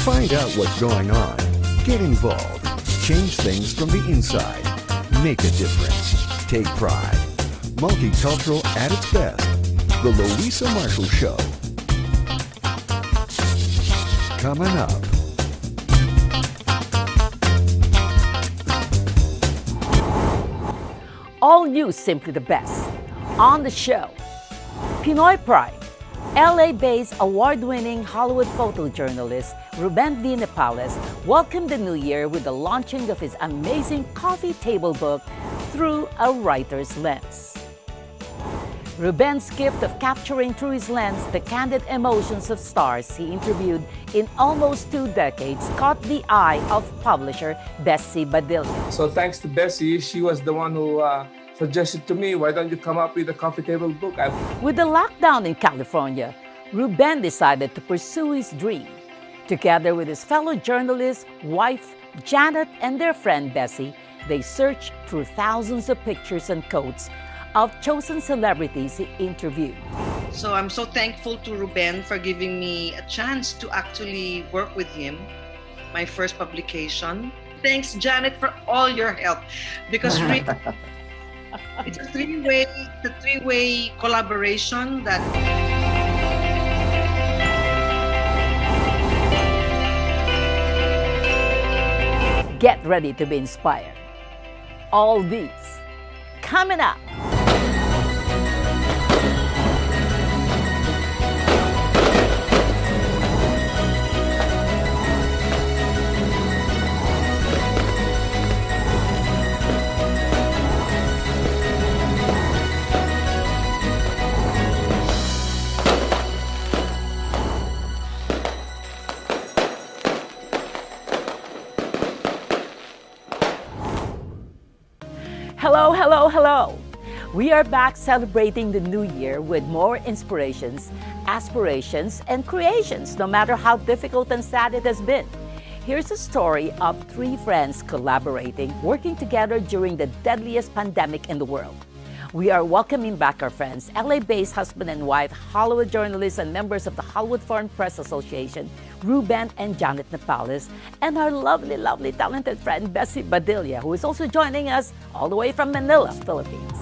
Find out what's going on. Get involved. Change things from the inside. Make a difference. Take pride. Multicultural at its best. The Luisa Marshall Show. Coming up. All news simply the best. On the show, Pinoy Pride. LA-based award-winning Hollywood photojournalist Ruben Nepales welcomed the new year with the launching of his amazing coffee table book, Through a Writer's Lens. Ruben's gift of capturing through his lens the candid emotions of stars he interviewed in almost 2 decades caught the eye of publisher Bessie Badilla. So thanks to Bessie, she was the one who suggested to me, why don't you come up with a coffee table book? With the lockdown in California, Ruben decided to pursue his dream. Together with his fellow journalist, wife, Janet, and their friend Bessie, they searched through thousands of pictures and quotes of chosen celebrities he interviewed. So I'm so thankful to Ruben for giving me a chance to actually work with him, my first publication. Thanks, Janet, for all your help, because really, it's a three-way collaboration that Get ready to be inspired. All these coming up. Hello, hello, hello. We are back celebrating the new year with more inspirations, aspirations, and creations, no matter how difficult and sad it has been. Here's a story of 3 friends collaborating, working together during the deadliest pandemic in the world. We are welcoming back our friends, LA-based husband and wife, Hollywood journalists and members of the Hollywood Foreign Press Association, Ruben and Janet Nepales, and our lovely, lovely, talented friend, Bessie Badilla, who is also joining us all the way from Manila, Philippines.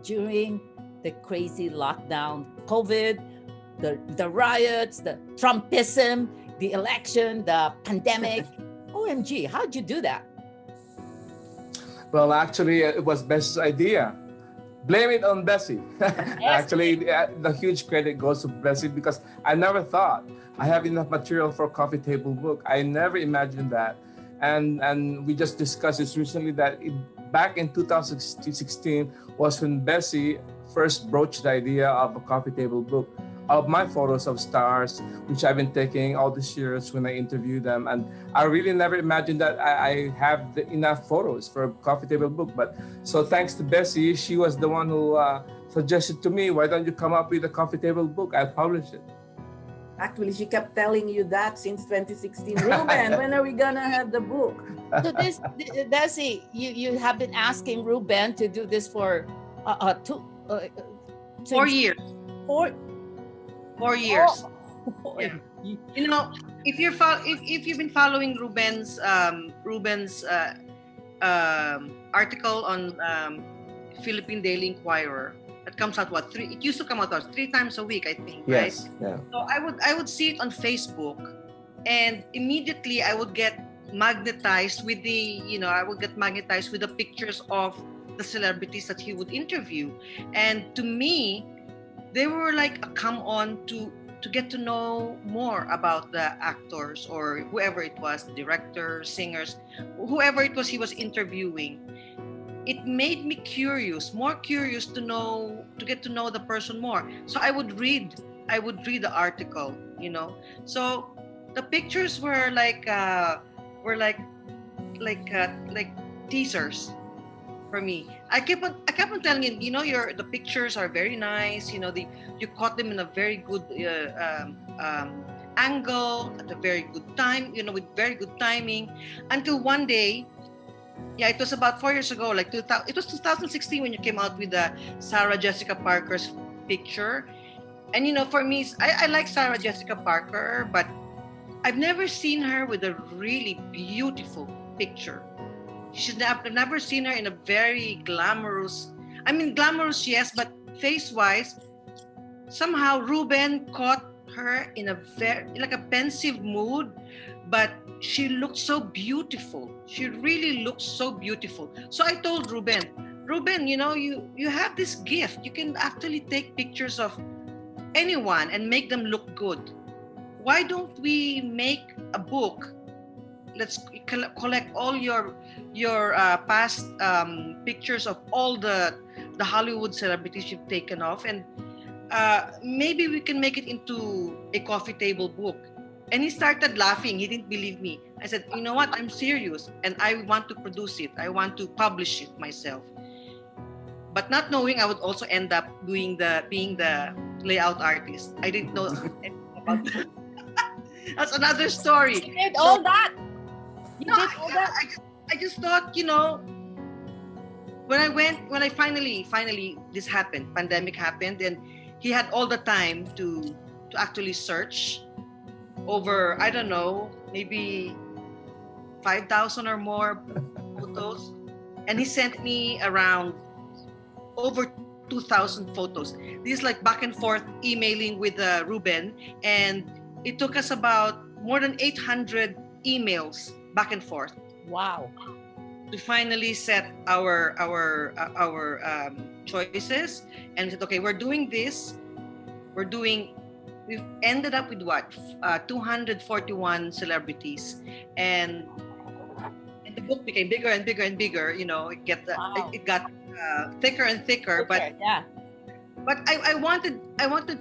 during the crazy lockdown, COVID, the riots, the Trumpism, the election, the pandemic. OMG, how'd you do that? Well, actually, it was Bessie's idea. Blame it on Bessie. Actually, the huge credit goes to Bessie because I never thought I have enough material for a coffee table book. I never imagined that. And we just discussed this recently that back in 2016 was when Bessie first broached the idea of a coffee table book of my photos of stars, which I've been taking all these years when I interview them. And I really never imagined that I have enough photos for a coffee table book. But so thanks to Bessie, she was the one who suggested to me, why don't you come up with a coffee table book? I'll publish it. Actually, she kept telling you that since 2016. Ruben, when are we gonna have the book? So this, Bessie, you have been asking Ruben to do this for 4 years. 4 years. Yeah. You know, if you've been following Ruben's article on Philippine Daily Inquirer, that comes out it used to come out 3 times a week, I think, Yes. right? Yeah. So I would see it on Facebook, and immediately I would get magnetized with the pictures of the celebrities that he would interview. And to me, they were like a come on to get to know more about the actors or whoever it was, directors, singers, whoever it was he was interviewing. It made me more curious to get to know the person more. So I would read the article, you know. So the pictures were like teasers for me. I kept on telling him, you know, the pictures are very nice. You know, you caught them in a very good angle at a very good time. You know, with very good timing. Until one day, yeah, it was about 4 years ago. It was 2016 when you came out with the Sarah Jessica Parker's picture. And you know, for me, I like Sarah Jessica Parker, but I've never seen her with a really beautiful picture. I've never seen her in a very glamorous. I mean, glamorous, yes, but face-wise, somehow Ruben caught her in a very like a pensive mood, but she looked so beautiful. She really looked so beautiful. So I told Ruben, you know, you have this gift. You can actually take pictures of anyone and make them look good. Why don't we make a book? Let's collect all your past pictures of all the Hollywood celebrities you've taken off, and maybe we can make it into a coffee table book. And he started laughing. He didn't believe me. I said, you know what? I'm serious, and I want to produce it. I want to publish it myself. But not knowing I would also end up being the layout artist. I didn't know anything about that. That's another story. You did all that. I just thought, you know, when I finally this happened, pandemic happened, and he had all the time to actually search over, I don't know, maybe 5,000 or more photos, and he sent me around over 2,000 photos. This is like back and forth emailing with Ruben, and it took us about more than 800 emails back and forth. Wow. To finally set our choices, and we said, okay, we're doing this. We've ended up with 241 celebrities, and the book became bigger and bigger and bigger. You know, it got thicker and thicker. Okay, yeah. But I wanted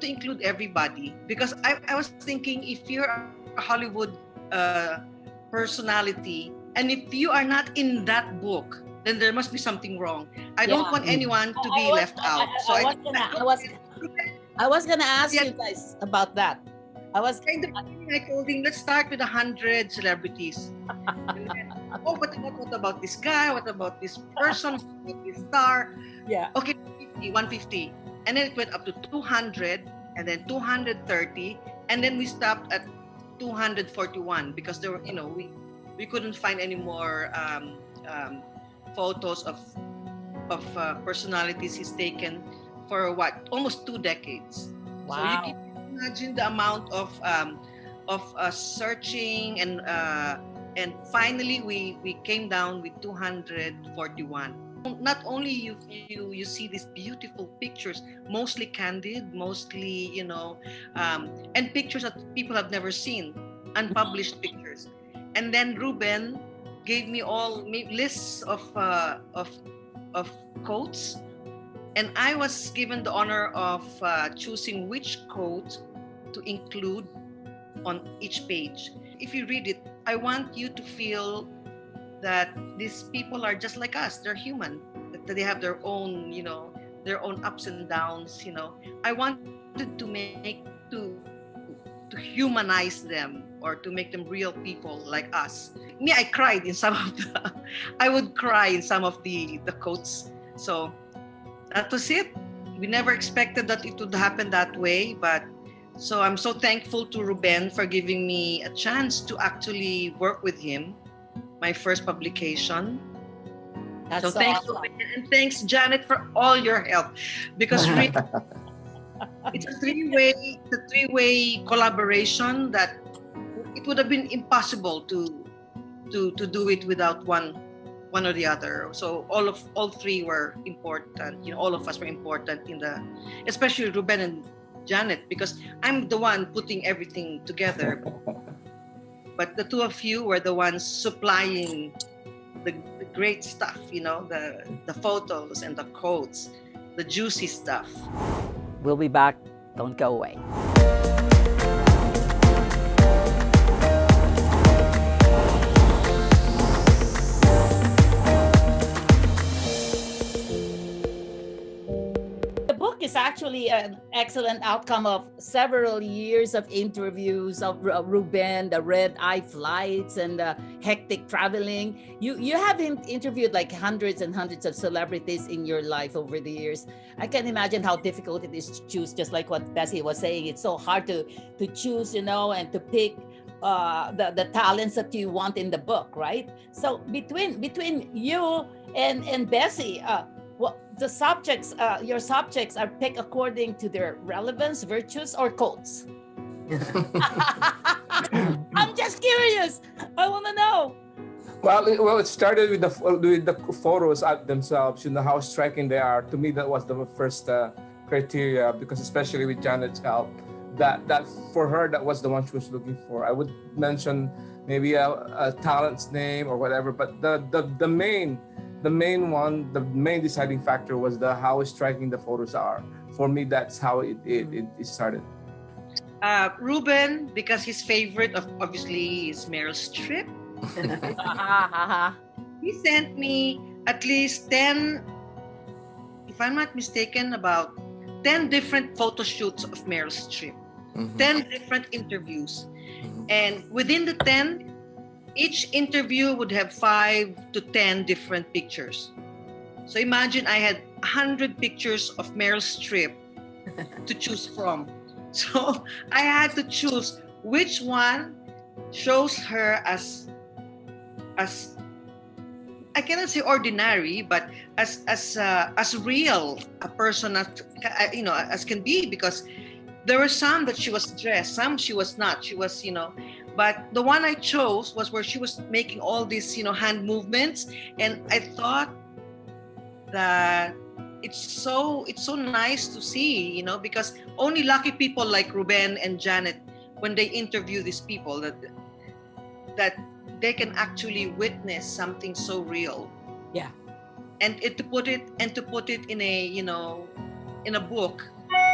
to include everybody, because I was thinking, if you're a Hollywood personality, and if you are not in that book, then there must be something wrong. I don't want anyone to be left out. So I was gonna ask you guys about that. I told him, let's start with 100 celebrities. And then, what about this guy? What about this person? What about this star? Yeah. Okay, 150. And then it went up to 200, and then 230, and then we stopped at 241 because there were, you know, we couldn't find any more photos of personalities he's taken for what, almost 2 decades. So you Wow. can imagine the amount of searching, and finally we came down with 241. Not only you see these beautiful pictures, mostly candid, mostly and pictures that people have never seen, unpublished pictures. And then Ruben gave me lists of quotes, and I was given the honor of choosing which quote to include on each page. If you read it, I want you to feel that these people are just like us. They're human. That they have their own, their own ups and downs. I wanted to humanize them, or to make them real people like us. Me, I cried in some of the. I would cry in some of the quotes. So that was it. We never expected that it would happen that way, but so I'm so thankful to Ruben for giving me a chance to actually work with him, my first publication. That's So so thanks, awesome. Ruben, and thanks, Janet, for all your help, because really, it's a three-way collaboration that it would have been impossible to do it without one or the other. So all three were important. All of us were important especially Ruben and Janet, because I'm the one putting everything together. But the two of you were the ones supplying the great stuff, the photos and the quotes, the juicy stuff. We'll be back. Don't go away. The book is actually an excellent outcome of several years of interviews of Ruben, the red-eye flights, and the hectic traveling. You have interviewed like hundreds and hundreds of celebrities in your life over the years. I can imagine how difficult it is to choose, just like what Bessie was saying. It's so hard to choose, and to pick the talents that you want in the book, right? So between you and Bessie, the subjects, your subjects are picked according to their relevance, virtues, or quotes? I'm just curious. I want to know. Well, it started with the photos themselves. How striking they are. To me, that was the first criteria, because especially with Janet's help, that for her, that was the one she was looking for. I would mention maybe a talent's name or whatever, but the main deciding factor was how striking the photos are. For me, that's how it started. Ruben, because his favorite obviously is Meryl Streep. He sent me at least 10, if I'm not mistaken, about 10 different photo shoots of Meryl Streep, 10 different interviews. And within the 10, each interview would have 5 to 10 different pictures. So imagine I had 100 pictures of Meryl Streep to choose from. So I had to choose which one shows her as I cannot say ordinary, but as real a person as can be, because there were some that she was dressed, some she was not. She was, but the one I chose was where she was making all these, hand movements, and I thought that it's so nice to see, because only lucky people like Ruben and Janet, when they interview these people, that they can actually witness something so real. Yeah. And to put it in a in a book,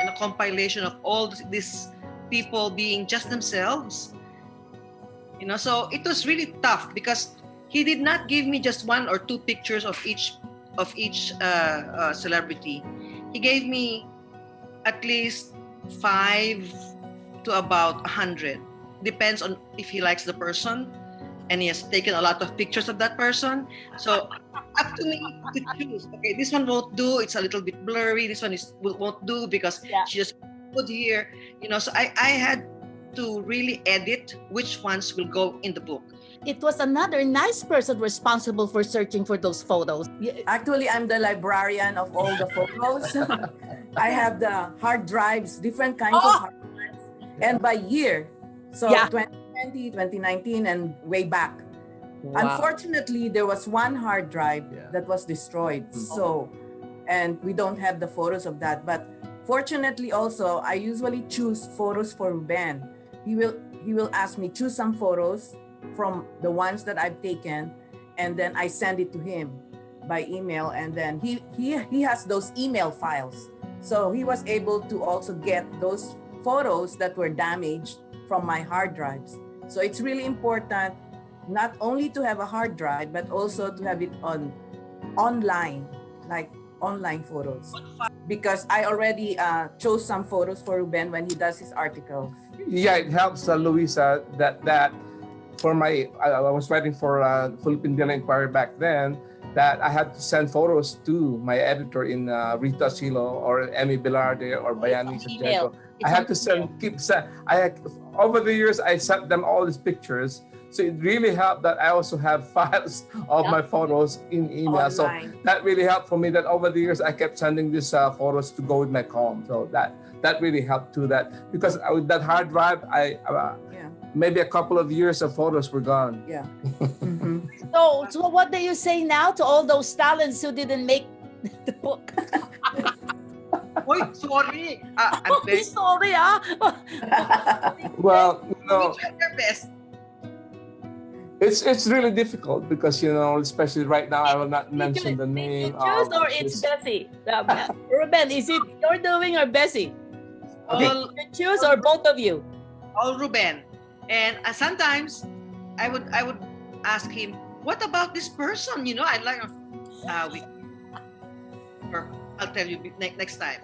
in a compilation of all these people being just themselves. So it was really tough, because he did not give me just 1 or 2 pictures of each celebrity. He gave me at least 5 to about 100. Depends on if he likes the person, and he has taken a lot of pictures of that person. So up to me to choose. Okay, this one won't do. It's a little bit blurry. This one won't do because she just put here. So I had to really edit which ones will go in the book. It was another nice person responsible for searching for those photos. Actually, I'm the librarian of all the photos. I have the hard drives, different kinds of hard drives, and by year. So Yeah. 2020, 2019, and way back. Wow. Unfortunately, there was one hard drive Yeah. that was destroyed. Mhm. So, and we don't have the photos of that. But fortunately, also, I usually choose photos for Ruben. He will ask me choose some photos from the ones that I've taken, and then I send it to him by email, and then he has those email files. So he was able to also get those photos that were damaged from my hard drives. So it's really important not only to have a hard drive, but also to have it online, like online photos. Because I already chose some photos for Ruben when he does his articles. Yeah, it helps, Luisa, that for I was writing for Philippine Daily Inquirer back then, that I had to send photos to my editor in Rita Silo or Emmy Velarde or Bayani It's on email. Santiago. I had to over the years, I sent them all these pictures. So it really helped that I also have files of my photos in email. So Online. that really helped for me, that over the years, I kept sending these photos to go with my column. So that really helped too, that because with that hard drive, maybe a couple of years of photos were gone. Yeah. So what do you say now to all those talents who didn't make the book? Oy, sorry. I'm very Sorry, Well, we tried their best. it's really difficult because, especially right now, I will not mention the name. Choose or it's Bessie? Ruben, is it you're doing or Bessie? All, You choose or both of you? all Ruben. And sometimes I would ask him, what about this person? I'd like, or I'll tell you next time.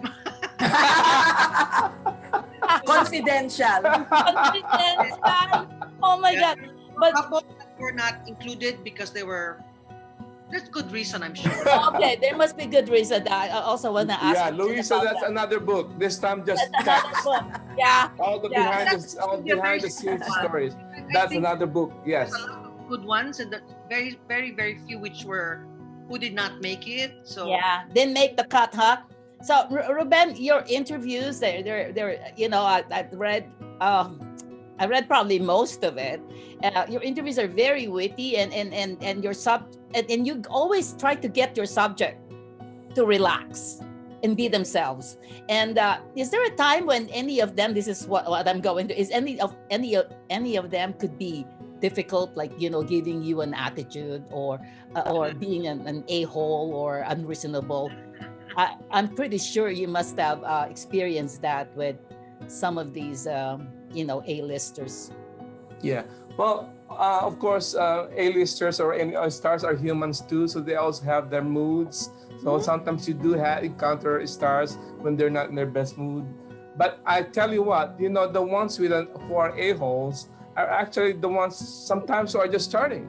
Confidential. Confidential. Oh my God. But Couple that were not included because there's good reason, I'm sure. okay, there must be good reason. I also want to ask. Yeah, you Luisa, about that's that. another book. This time just That's another text. book. Yeah. All the behind the scenes stories. That's another book. Yes. There's a lot of good ones, and the very, very, very few who did not make it. So Yeah, didn't make the cut, huh? So Ruben, your interviews, they're I read probably most of it. Your interviews are very witty, and your and you always try to get your subject to relax and be themselves. And is there a time when any of them? This is what I'm going to. Is any of them could be difficult, like giving you an attitude or being an a-hole or unreasonable? I'm pretty sure you must have experienced that with some of these A-listers. Yeah. Well, of course, A-listers or any stars are humans too, so they also have their moods. So sometimes you do encounter stars when they're not in their best mood. But I tell you what, the ones who are A-holes are actually the ones sometimes who are just starting.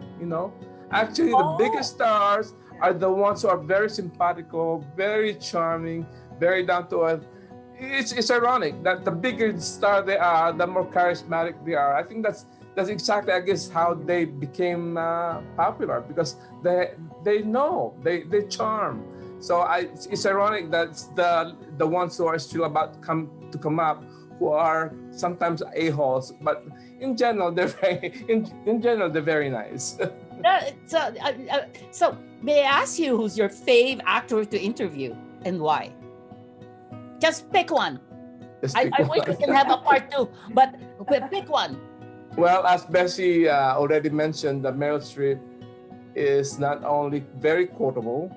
Actually, the biggest stars are the ones who are very simpatico, very charming, very down to earth. It's ironic that the bigger star they are, the more charismatic they are. I think that's exactly, I guess, how they became popular, because they charm. So it's ironic that the ones who are still about to come up, who are sometimes a-holes, but in general they're very nice. So may I ask you, who's your fave actor to interview and why? Just pick one. I wish we can have a part 2, but pick one. Well, as Bessie already mentioned, the Meryl Streep is not only very quotable,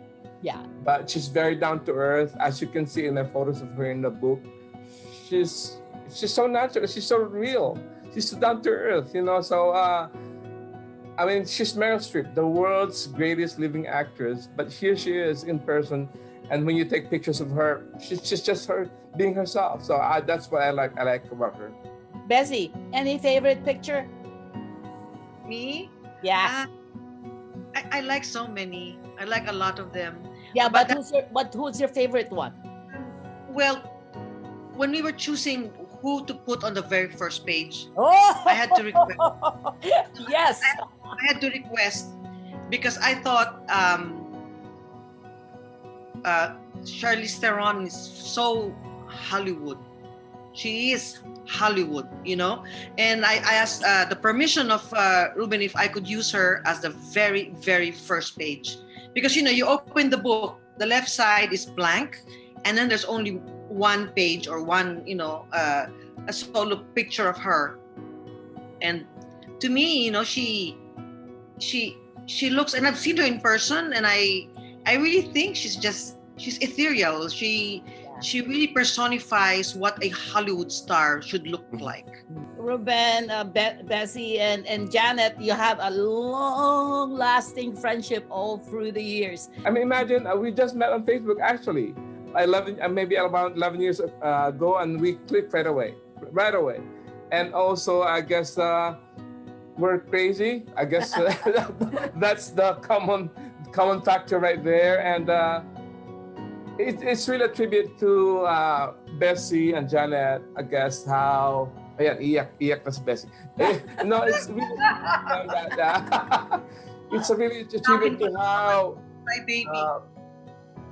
but she's very down to earth. As you can see in the photos of her in the book, she's so natural. She's so real. She's so down to earth. So she's Meryl Streep, the world's greatest living actress. But here she is in person. And when you take pictures of her, she's just her being herself. So that's what I like about her. Bessie, any favorite picture? me, Yeah. I like so many. I like a lot of them. Yeah, but who's your favorite one? Well, when we were choosing who to put on the very first page. Oh, I had to request. yes. I had to request because I thought Charlize Theron is so Hollywood. She is Hollywood, you know. And I asked the permission of Ruben if I could use her as the very, very first page. Because, you know, you open the book, the left side is blank, and then there's only one page or one, you know, a solo picture of her. And to me, you know, she looks, and I've seen her in person, and I really think she's ethereal. She really personifies what a Hollywood star should look like. Ruben, Bessie, and Janet, you have a long-lasting friendship all through the years. I mean, imagine we just met on Facebook actually, maybe about 11 years ago, and we clicked right away. And also, I guess we're crazy. I guess that's the common factor right there, and it's really a tribute to Bessie and Janet. I guess how. Ayan, iyak na si Bessie. No, it's really it's a really tribute to how My baby.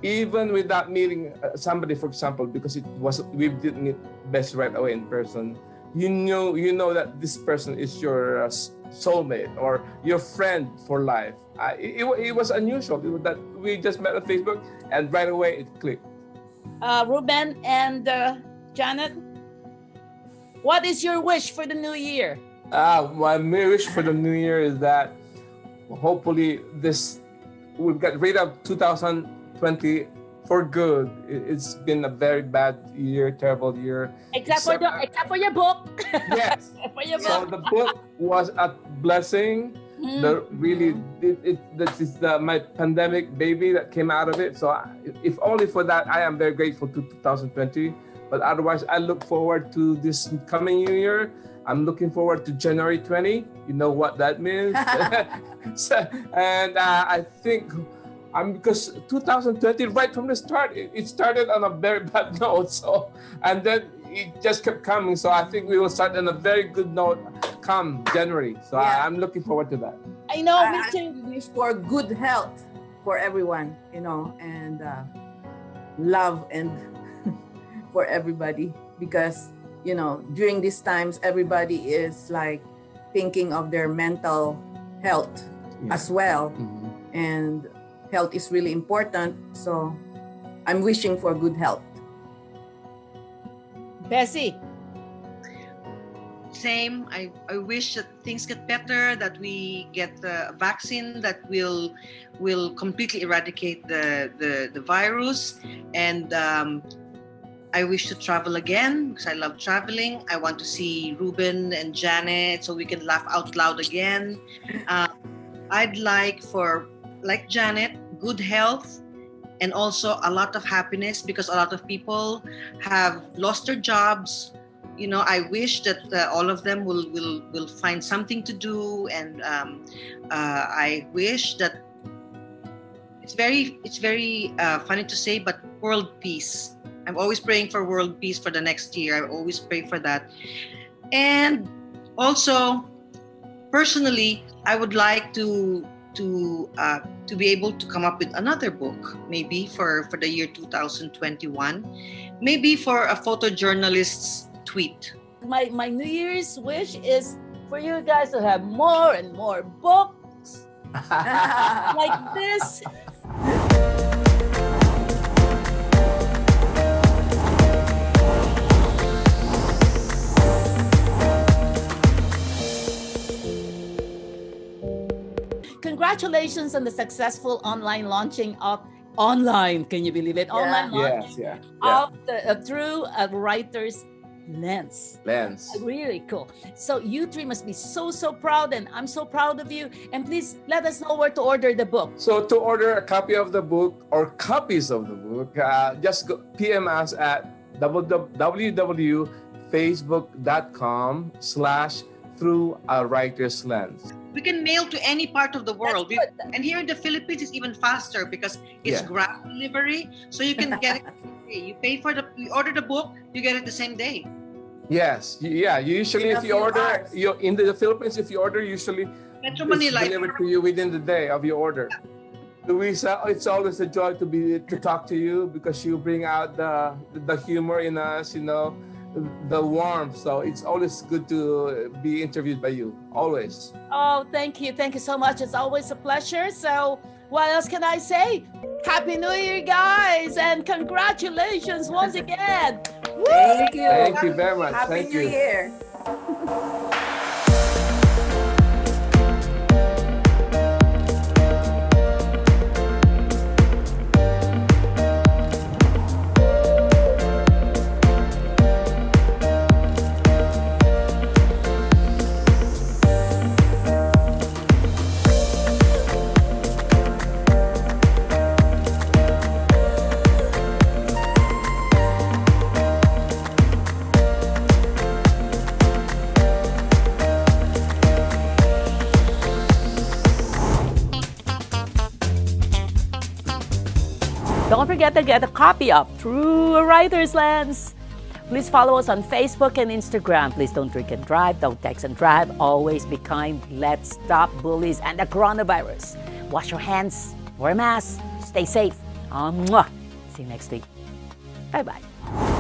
even without meeting somebody, for example, because we didn't meet Bessie right away in person. You know that this person is your soulmate or your friend for life. It was unusual that we just met on Facebook and right away it clicked. Ruben and Janet, what is your wish for the new year? My wish for the new year is that hopefully we'll get rid of 2020 for good. It's been a very bad year, terrible year. Except for your book. Yes. For your So book. the book was a blessing. This is my pandemic baby that came out of it. So if only for that, I am very grateful to 2020. But otherwise, I look forward to this coming new year. I'm looking forward to January 20. You know what that means. And I think because 2020, right from the start, it started on a very bad note. So, and then it just kept coming. So I think we will start on a very good note come January. So Yeah. I'm looking forward to that. I know, I Mr. wish for good health for everyone, you know, and love and for everybody, because, you know, during these times, everybody is like thinking of their mental health as well. Mhm. And health is really important. So I'm wishing for good health. Bessie. Same. I wish that things get better, that we get a vaccine that will completely eradicate the virus, and I wish to travel again because I love traveling. I want to see Ruben and Janet so we can laugh out loud again. I'd like Janet, good health and also a lot of happiness, because a lot of people have lost their jobs. You know, I wish that all of them will find something to do, and I wish that it's very funny to say, but world peace. I'm always praying for world peace for the next year. I always pray for that. And also, personally, I would like to be able to come up with another book, maybe for the year 2021, maybe for a photojournalist's tweet. My New Year's wish is for you guys to have more and more books like this. Congratulations on the successful online launching of online. Can you believe it? Yeah. Online Yes, launching yeah. of through a writer's lens. Lens. Really cool. So you three must be so proud, and I'm so proud of you. And please let us know where to order the book. So to order a copy of the book or copies of the book, just PM us at www.facebook.com/through-a-writer's-lens. We can mail to any part of the world. That's good. And here in the Philippines, it's even faster because it's Yeah. grab delivery. So you can get it. You order the book, you get it the same day. Yes, yeah. Usually, In a if you few order, hours. you in the Philippines, if you order, usually Metro it's Manila. delivered to you within the day of your order. Luisa, it's always a joy to talk to you because you bring out the humor in us, the warmth. So it's always good to be interviewed by you. Always. Oh, thank you. Thank you so much. It's always a pleasure. So, what else can I say? Happy New Year, guys, and congratulations once again. Woo! Thank you. Thank you very much. Happy Thank New you. Year. Don't forget to get a copy of Through a Writer's Lens. Please follow us on Facebook and Instagram. Please don't drink and drive, don't text and drive. Always be kind. Let's stop bullies and the coronavirus. Wash your hands, wear a mask, stay safe. See you next week. Bye-bye.